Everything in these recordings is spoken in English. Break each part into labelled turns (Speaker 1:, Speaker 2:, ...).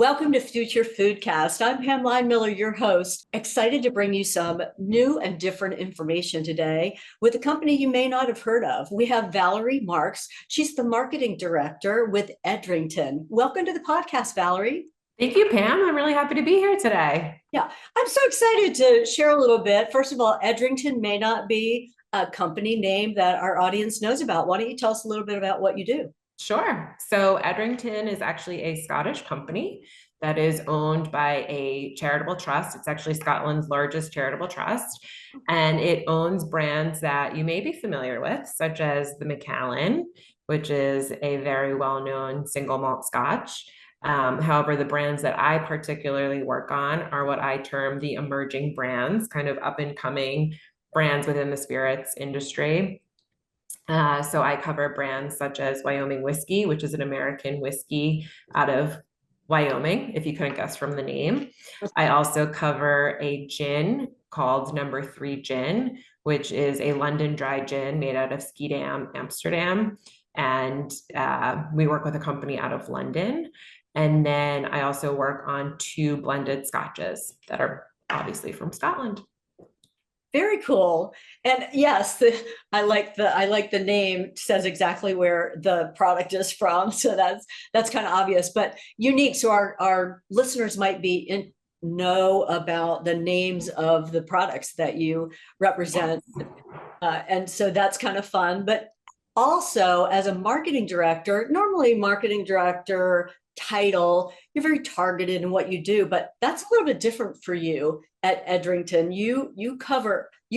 Speaker 1: Welcome to Future Foodcast. I'm Pam Miller, your host, excited to bring you some new and different information today with a company you may not have heard of. We have Valerie Marks. She's the marketing director with Edrington. Welcome to the podcast, Valerie.
Speaker 2: Thank you, Pam. I'm really happy to be here today.
Speaker 1: Yeah, I'm so excited to share a little bit. First of all, Edrington may not be a company name that our audience knows about. Why don't you tell us a little bit about what you do?
Speaker 2: Sure. So Edrington is actually a Scottish company that is owned by a charitable trust. It's actually Scotland's largest charitable trust, and it owns brands that you may be familiar with, such as the Macallan, which is a very well-known single malt Scotch. However, the brands that I particularly work on are what I term the emerging brands, kind of up and coming brands within the spirits industry. So I cover brands such as Wyoming whiskey, which is an American whiskey out of Wyoming, if you couldn't guess from the name. I also cover a gin called Number 3 Gin, which is a London dry gin made out of Schiedam, Amsterdam. And we work with a company out of London. And then I also work on 2 blended scotches that are obviously from Scotland.
Speaker 1: Very cool. And yes, I like the name, says exactly where the product is from. So that's kind of obvious, but unique. So our listeners might be know about the names of the products that you represent. And so that's kind of fun. But also, as a marketing director, normally marketing director title, you're very targeted in what you do, but that's a little bit different for you at Edrington. You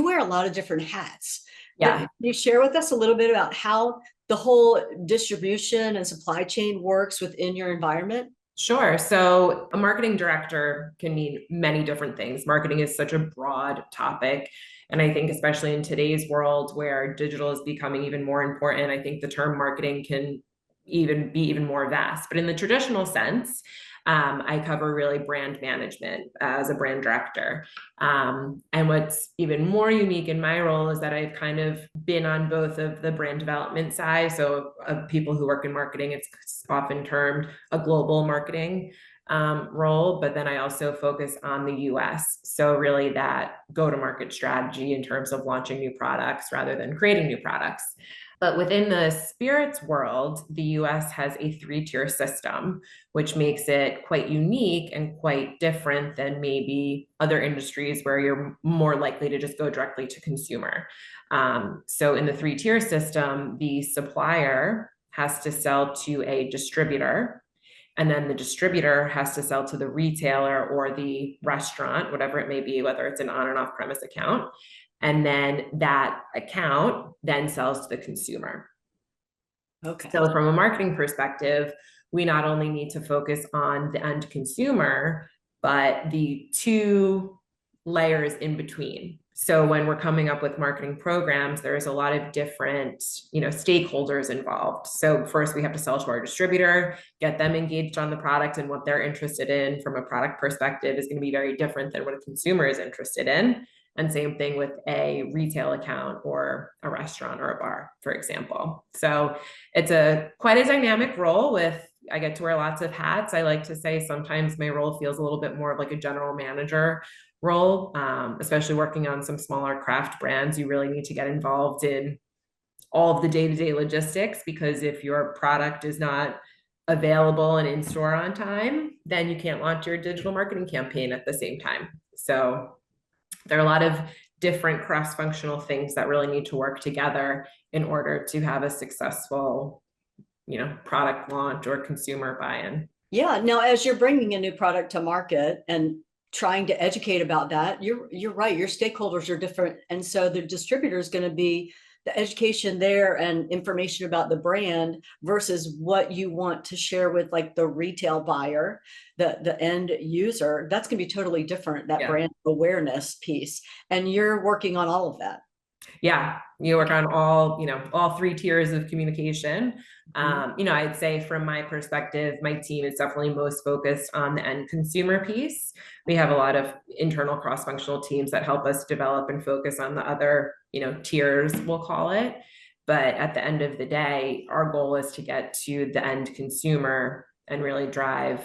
Speaker 1: wear a lot of different hats.
Speaker 2: Yeah.
Speaker 1: Can you share with us a little bit about how the whole distribution and supply chain works within your environment?
Speaker 2: Sure. So a marketing director can mean many different things. Marketing is such a broad topic. And I think especially in today's world where digital is becoming even more important, I think the term marketing can even be even more vast. But in the traditional sense, I cover really brand management as a brand director. And what's even more unique in my role is that I've kind of been on both of the brand development side. So people who work in marketing, it's often termed a global marketing role, but then I also focus on the US. So really that go-to-market strategy in terms of launching new products rather than creating new products. But within the spirits world, the US has a 3-tier system, which makes it quite unique and quite different than maybe other industries where you're more likely to just go directly to consumer. So in the 3-tier system, the supplier has to sell to a distributor, and then the distributor has to sell to the retailer or the restaurant, whatever it may be, whether it's an on and off premise account. And then that account then sells to the consumer.
Speaker 1: Okay.
Speaker 2: So from a marketing perspective, we not only need to focus on the end consumer, but the 2 layers in between. So when we're coming up with marketing programs, there's a lot of different, stakeholders involved. So first we have to sell to our distributor, get them engaged on the product, and what they're interested in from a product perspective is going to be very different than what a consumer is interested in. And same thing with a retail account or a restaurant or a bar, for example. So it's quite a dynamic role I get to wear lots of hats. I like to say sometimes my role feels a little bit more of like a general manager role, especially working on some smaller craft brands. You really need to get involved in all of the day-to-day logistics, because if your product is not available and in store on time, then you can't launch your digital marketing campaign at the same time. So there are a lot of different cross-functional things that really need to work together in order to have a successful, product launch or consumer buy-in.
Speaker 1: Yeah. Now, as you're bringing a new product to market and trying to educate about that, you're right. Your stakeholders are different, and so the distributor is going to be the education there and information about the brand versus what you want to share with like the retail buyer, the end user. That's going to be totally different, that brand awareness piece. And you're working on all of that.
Speaker 2: Yeah, you work on all 3 tiers of communication. I'd say from my perspective, my team is definitely most focused on the end consumer piece. We have a lot of internal cross-functional teams that help us develop and focus on the other, tiers, we'll call it. But at the end of the day, our goal is to get to the end consumer and really drive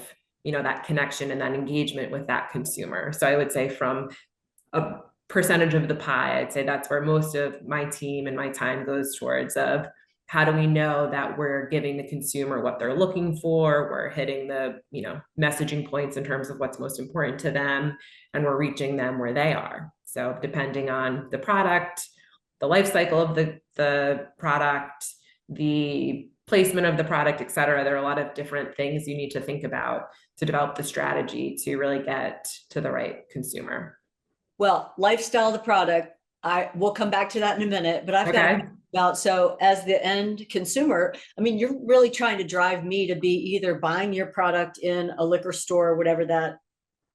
Speaker 2: that connection and that engagement with that consumer. So I would say from a percentage of the pie, I'd say that's where most of my team and my time goes towards, of how do we know that we're giving the consumer what they're looking for, we're hitting the messaging points in terms of what's most important to them, and we're reaching them where they are. So depending on the product, the life cycle of the product, the placement of the product, et cetera, there are a lot of different things you need to think about to develop the strategy to really get to the right consumer.
Speaker 1: Well, lifestyle of the product, we'll come back to that in a minute, but I've got about, so as the end consumer, I mean, you're really trying to drive me to be either buying your product in a liquor store, whatever that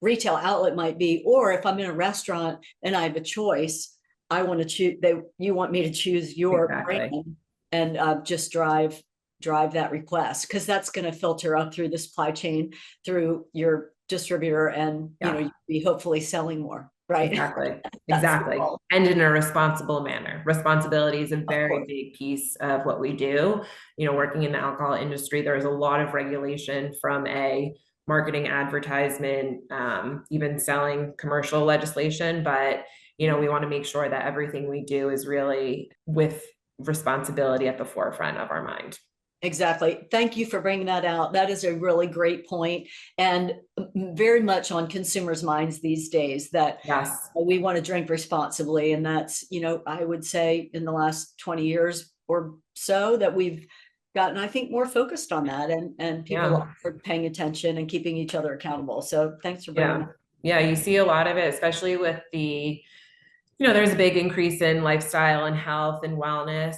Speaker 1: retail outlet might be, or if I'm in a restaurant and I have a choice, I want to choose, you want me to choose your brand and just drive that request, because that's going to filter up through the supply chain, through your distributor, and you'll be hopefully selling more. Right.
Speaker 2: Exactly. And in a responsible manner. Responsibility is a very big piece of what we do. Working in the alcohol industry, there's a lot of regulation from a marketing, advertisement, even selling commercial legislation. But, we want to make sure that everything we do is really with responsibility at the forefront of our mind.
Speaker 1: Exactly. Thank you for bringing that out. That is a really great point, and very much on consumers' minds these days, that we want to drink responsibly. And that's, I would say in the last 20 years or so that we've gotten, I think, more focused on that, and people are paying attention and keeping each other accountable. So thanks for bringing that.
Speaker 2: Yeah, you see a lot of it, especially with the there's a big increase in lifestyle and health and wellness.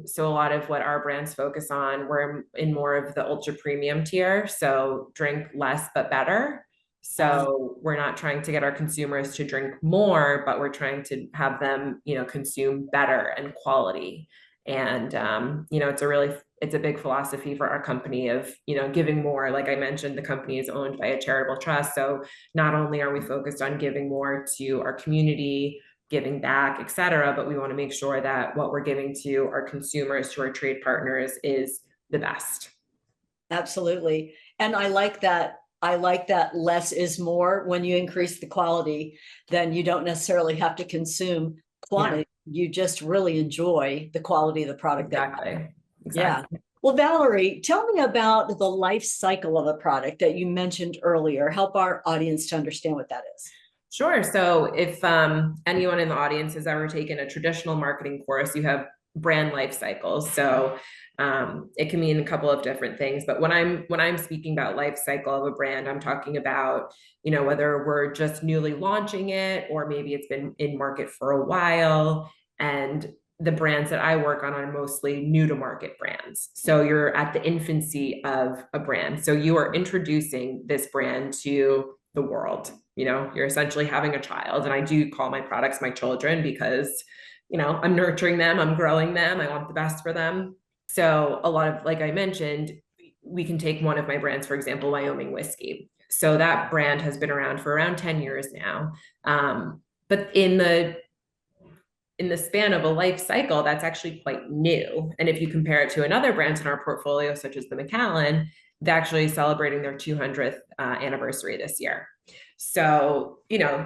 Speaker 2: So a lot of what our brands focus on, we're in more of the ultra premium tier. So drink less, but better. So we're not trying to get our consumers to drink more, but we're trying to have them, consume better and quality. And, it's a big philosophy for our company of, giving more. Like I mentioned, the company is owned by a charitable trust. So not only are we focused on giving more to our community, giving back, et cetera, but we want to make sure that what we're giving to our consumers, to our trade partners, is the best.
Speaker 1: Absolutely. And I like that. Less is more. When you increase the quality, then you don't necessarily have to consume quantity. You just really enjoy the quality of the product.
Speaker 2: Exactly.
Speaker 1: Yeah. Well, Valerie, tell me about the life cycle of a product that you mentioned earlier. Help our audience to understand what that is.
Speaker 2: Sure. So if anyone in the audience has ever taken a traditional marketing course, you have brand life cycles. So it can mean a couple of different things. But when I'm speaking about life cycle of a brand, I'm talking about, whether we're just newly launching it, or maybe it's been in market for a while. And the brands that I work on are mostly new to market brands. So you're at the infancy of a brand. So you are introducing this brand to the world. You're essentially having a child. And I do call my products my children, because, I'm nurturing them, I'm growing them, I want the best for them. So a lot of, like I mentioned, we can take one of my brands, for example, Wyoming whiskey. So that brand has been around for around 10 years now. But in the span of a life cycle, that's actually quite new. And if you compare it to another brands in our portfolio, such as the Macallan, they're actually celebrating their 200th anniversary this year. So,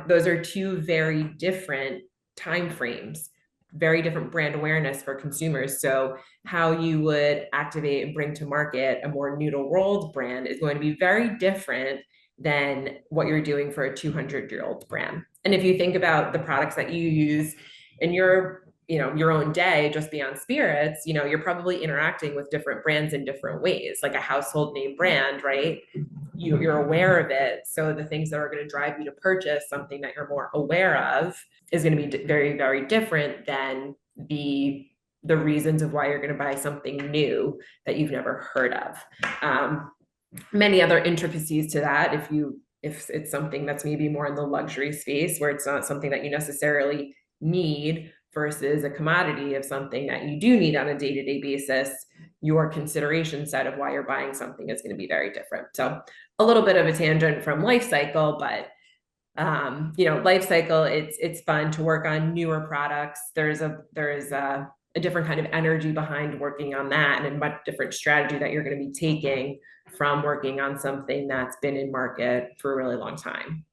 Speaker 2: those are two very different timeframes, very different brand awareness for consumers. So how you would activate and bring to market a more new to world brand is going to be very different than what you're doing for a 200-year-old brand. And if you think about the products that you use in your own day, just beyond spirits, you're probably interacting with different brands in different ways, like a household name brand, right? You're aware of it. So the things that are going to drive you to purchase something that you're more aware of is going to be very, very different than the reasons of why you're going to buy something new that you've never heard of. Many other intricacies to that, if it's something that's maybe more in the luxury space, where it's not something that you necessarily need, versus a commodity of something that you do need on a day-to-day basis, your consideration set of why you're buying something is going to be very different. So a little bit of a tangent from life cycle, but life cycle, it's fun to work on newer products. There's a a different kind of energy behind working on that, and a much different strategy that you're going to be taking from working on something that's been in market for a really long time.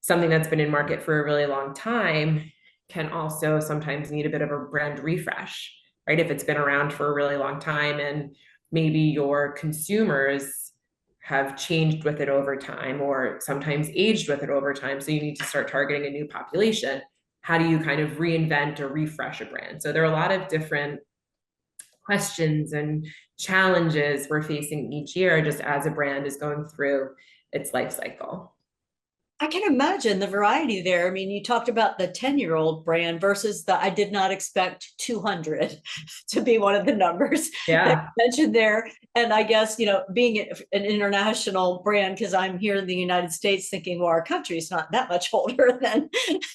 Speaker 2: Something that's been in market for a really long time can also sometimes need a bit of a brand refresh, right? If it's been around for a really long time and maybe your consumers have changed with it over time, or sometimes aged with it over time, so you need to start targeting a new population. How do you kind of reinvent or refresh a brand? So there are a lot of different questions and challenges we're facing each year just as a brand is going through its life cycle.
Speaker 1: I can imagine the variety there. I mean, you talked about the 10-year-old brand versus the, I did not expect 200 to be one of the numbers that
Speaker 2: Yeah.
Speaker 1: you mentioned there. And I guess, you know, being an international brand, because I'm here in the United States thinking, well, our country is not that much older than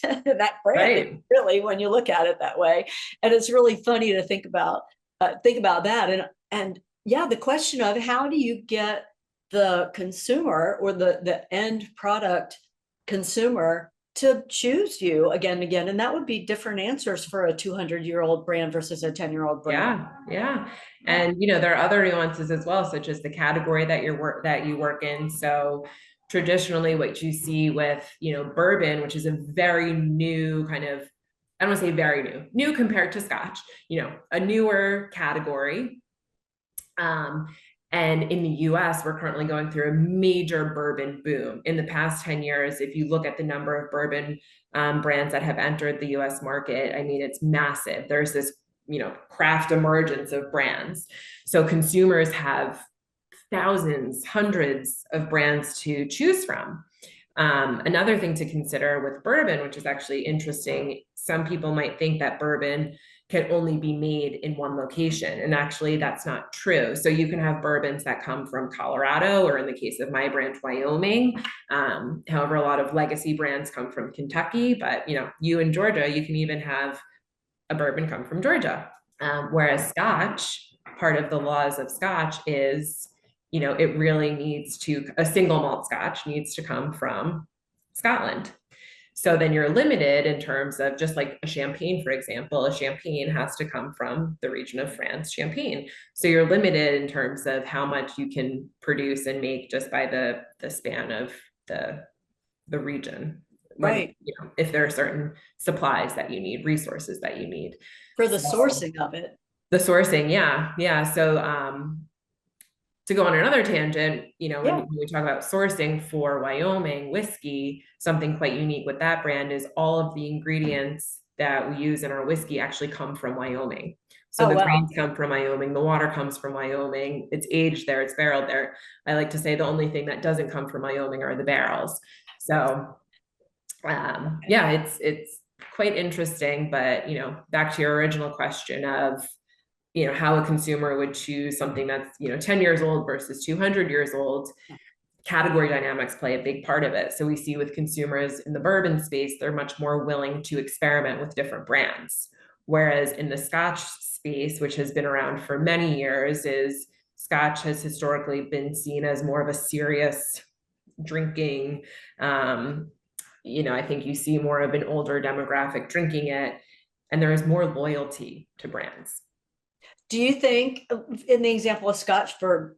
Speaker 1: that brand,
Speaker 2: Right.
Speaker 1: really, when you look at it that way. And it's really funny to think about that. And yeah, the question of how do you get the consumer or the end product consumer to choose you again and again, and that would be different answers for a 200-year-old brand versus a 10-year-old brand.
Speaker 2: Yeah. And you know, there are other nuances as well, such as the category that you work in. So traditionally what you see with, you know, bourbon, which is a very new kind of, I don't want to say very new compared to Scotch, you know, a newer category. And in the US, we're currently going through a major bourbon boom. In the past 10 years, if you look at the number of bourbon brands that have entered the US market, I mean, it's massive. There's this, you know, craft emergence of brands. So consumers have thousands, hundreds of brands to choose from. Another thing to consider with bourbon, which is actually interesting, some people might think that bourbon can only be made in one location. And actually that's not true. So you can have bourbons that come from Colorado, or in the case of my brand, Wyoming. However, a lot of legacy brands come from Kentucky, but you know, you in Georgia, you can even have a bourbon come from Georgia. Whereas Scotch, part of the laws of Scotch is, you know, it really needs to, a single malt Scotch needs to come from Scotland. So then you're limited in terms of, just like a champagne, for example, a champagne has to come from the region of France, Champagne. So you're limited in terms of how much you can produce and make just by the span of the region. When,
Speaker 1: Right.
Speaker 2: you know, if there are certain supplies that you need, resources that you need.
Speaker 1: For the
Speaker 2: So,
Speaker 1: sourcing of it.
Speaker 2: the sourcing, yeah. So to go on another tangent, you know,
Speaker 1: Yeah.
Speaker 2: when we talk about sourcing for Wyoming whiskey, something quite unique with that brand is all of the ingredients that we use in our whiskey actually come from Wyoming. So
Speaker 1: Oh,
Speaker 2: the
Speaker 1: wow.
Speaker 2: grains come from Wyoming, the water comes from Wyoming, it's aged there, it's barreled there. I like to say the only thing that doesn't come from Wyoming are the barrels. So yeah, it's quite interesting, but you know, back to your original question of, you know, how a consumer would choose something that's, you know, 10 years old versus 200 years old. Category dynamics play a big part of it. So we see with consumers in the bourbon space, they're much more willing to experiment with different brands. Whereas in the Scotch space, which has been around for many years, is Scotch has historically been seen as more of a serious drinking. You know, I think you see more of an older demographic drinking it, and there is more loyalty to brands.
Speaker 1: Do you think, in the example of Scotch, for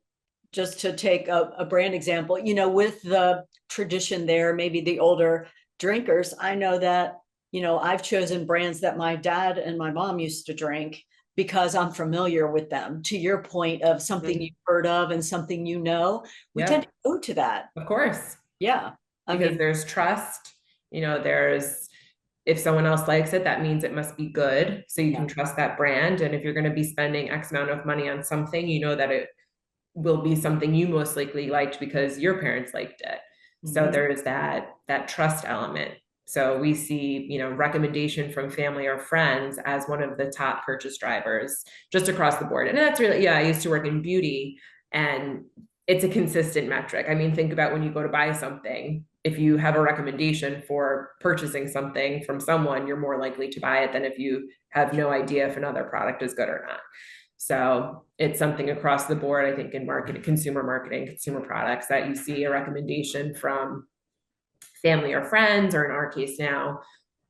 Speaker 1: just to take a brand example, you know, with the tradition there, maybe the older drinkers, I know that, you know, I've chosen brands that my dad and my mom used to drink because I'm familiar with them. To your point of something you've heard of and something you know, we tend to go to that.
Speaker 2: Of course.
Speaker 1: Yeah.
Speaker 2: Because there's trust, you know, if someone else likes it, that means it must be good. So you can trust that brand. And if you're going to be spending X amount of money on something, you know that it will be something you most likely liked because your parents liked it. So there's that trust element. So we see, you know, recommendation from family or friends as one of the top purchase drivers just across the board. And that's really, yeah, I used to work in beauty, and it's a consistent metric. I mean, think about when you go to buy something, if you have a recommendation for purchasing something from someone, you're more likely to buy it than if you have no idea if another product is good or not. So it's something across the board, I think, in marketing, consumer products, that you see a recommendation from family or friends, or in our case now,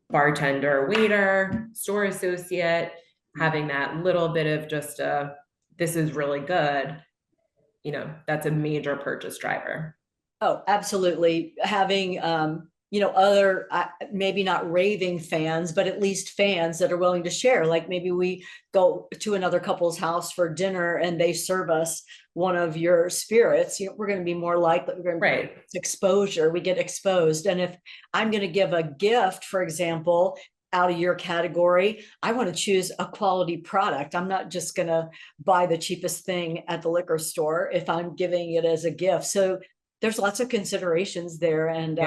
Speaker 2: bartender, waiter, store associate, having that little bit of just this is really good, that's a major purchase driver.
Speaker 1: Oh, absolutely. Having, other, maybe not raving fans, but at least fans that are willing to share. Like maybe we go to another couple's house for dinner and they serve us one of your spirits. We're going to be more likely, we're going to
Speaker 2: Right.
Speaker 1: exposure. We get exposed. And if I'm going to give a gift, for example, out of your category, I want to choose a quality product. I'm not just going to buy the cheapest thing at the liquor store if I'm giving it as a gift. So there's lots of considerations there. And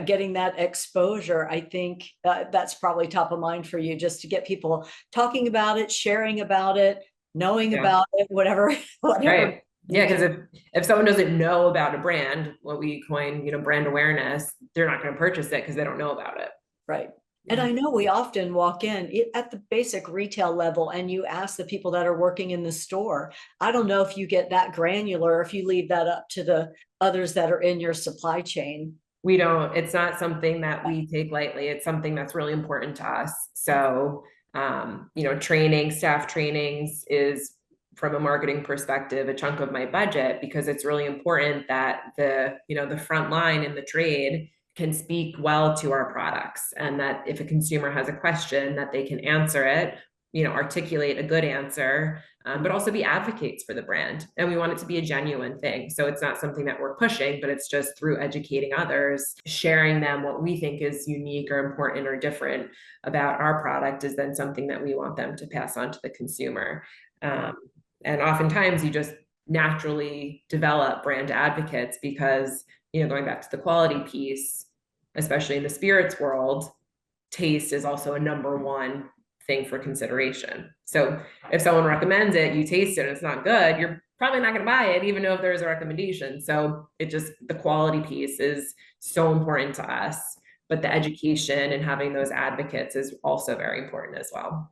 Speaker 1: getting that exposure, I think that's probably top of mind for you, just to get people talking about it, sharing about it, knowing about it, whatever.
Speaker 2: Right. Yeah, because if someone doesn't know about a brand, what we coin, brand awareness, they're not going to purchase it because they don't know about it.
Speaker 1: Right. And I know we often walk in at the basic retail level and you ask the people that are working in the store. I don't know if you get that granular, if you leave that up to the others that are in your supply chain.
Speaker 2: We don't, it's not something that we take lightly. It's something that's really important to us. So, staff trainings is, from a marketing perspective, a chunk of my budget, because it's really important that the front line in the trade can speak well to our products, and that if a consumer has a question, that they can answer it, articulate a good answer, but also be advocates for the brand. And we want it to be a genuine thing. So it's not something that we're pushing, but it's just through educating others, sharing them what we think is unique or important or different about our product is then something that we want them to pass on to the consumer. And oftentimes you just naturally develop brand advocates because, going back to the quality piece, especially in the spirits world, taste is also a number one thing for consideration. So if someone recommends it, you taste it and it's not good, you're probably not going to buy it, even though if there's a recommendation. So the quality piece is so important to us, but the education and having those advocates is also very important as well.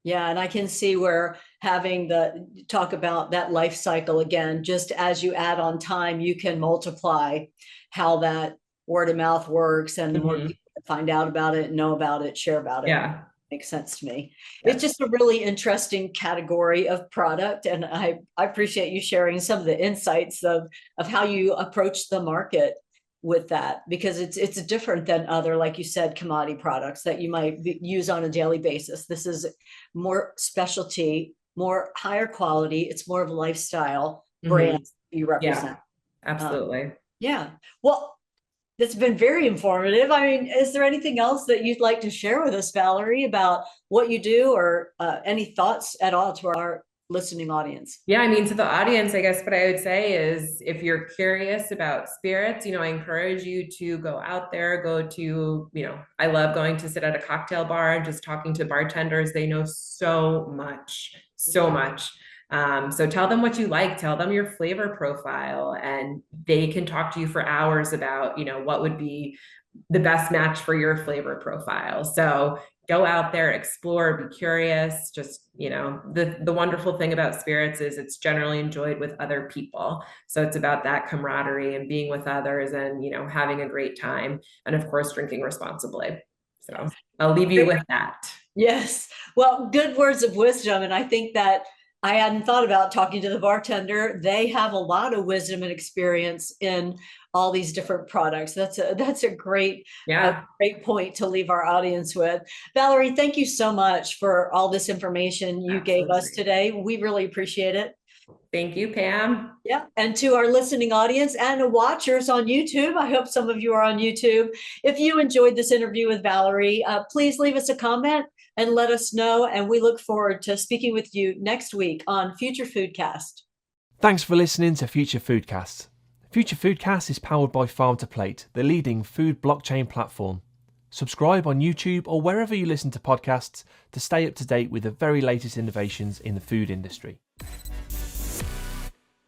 Speaker 1: Yeah, and I can see where having talk about that life cycle again, just as you add on time, you can multiply how that word of mouth works, and the more people find out about it, know about it, share about it. Yeah, makes sense to me. Yeah. It's just a really interesting category of product, and I appreciate you sharing some of the insights of how you approach the market with that, because it's different than other, like you said, commodity products that you might use on a daily basis. This is more specialty, more higher quality. It's more of a lifestyle brand you represent.
Speaker 2: Yeah, absolutely.
Speaker 1: Well, it's been very informative. I mean, is there anything else that you'd like to share with us, Valerie, about what you do, or any thoughts at all to our listening audience?
Speaker 2: Yeah, I mean, to the audience, I guess what I would say is, if you're curious about spirits, I encourage you to go out there, I love going to sit at a cocktail bar and just talking to bartenders. They know so much. So tell them what you like, tell them your flavor profile, and they can talk to you for hours about, what would be the best match for your flavor profile. So go out there, explore, be curious. Just, the wonderful thing about spirits is it's generally enjoyed with other people. So it's about that camaraderie and being with others and, having a great time. And of course, drinking responsibly. So I'll leave you with that.
Speaker 1: Yes. Well, good words of wisdom. And I think that I hadn't thought about talking to the bartender. They have a lot of wisdom and experience in all these different products. That's a great point to leave our audience with. Valerie, thank you so much for all this information you gave us today. We really appreciate it.
Speaker 2: Thank you, Pam.
Speaker 1: Yeah. And to our listening audience and watchers on YouTube, I hope some of you are on YouTube. If you enjoyed this interview with Valerie, please leave us a comment and let us know. And we look forward to speaking with you next week on Future Foodcast.
Speaker 3: Thanks for listening to Future Foodcast. Future Foodcast is powered by Farm to Plate, the leading food blockchain platform. Subscribe on YouTube or wherever you listen to podcasts to stay up to date with the very latest innovations in the food industry.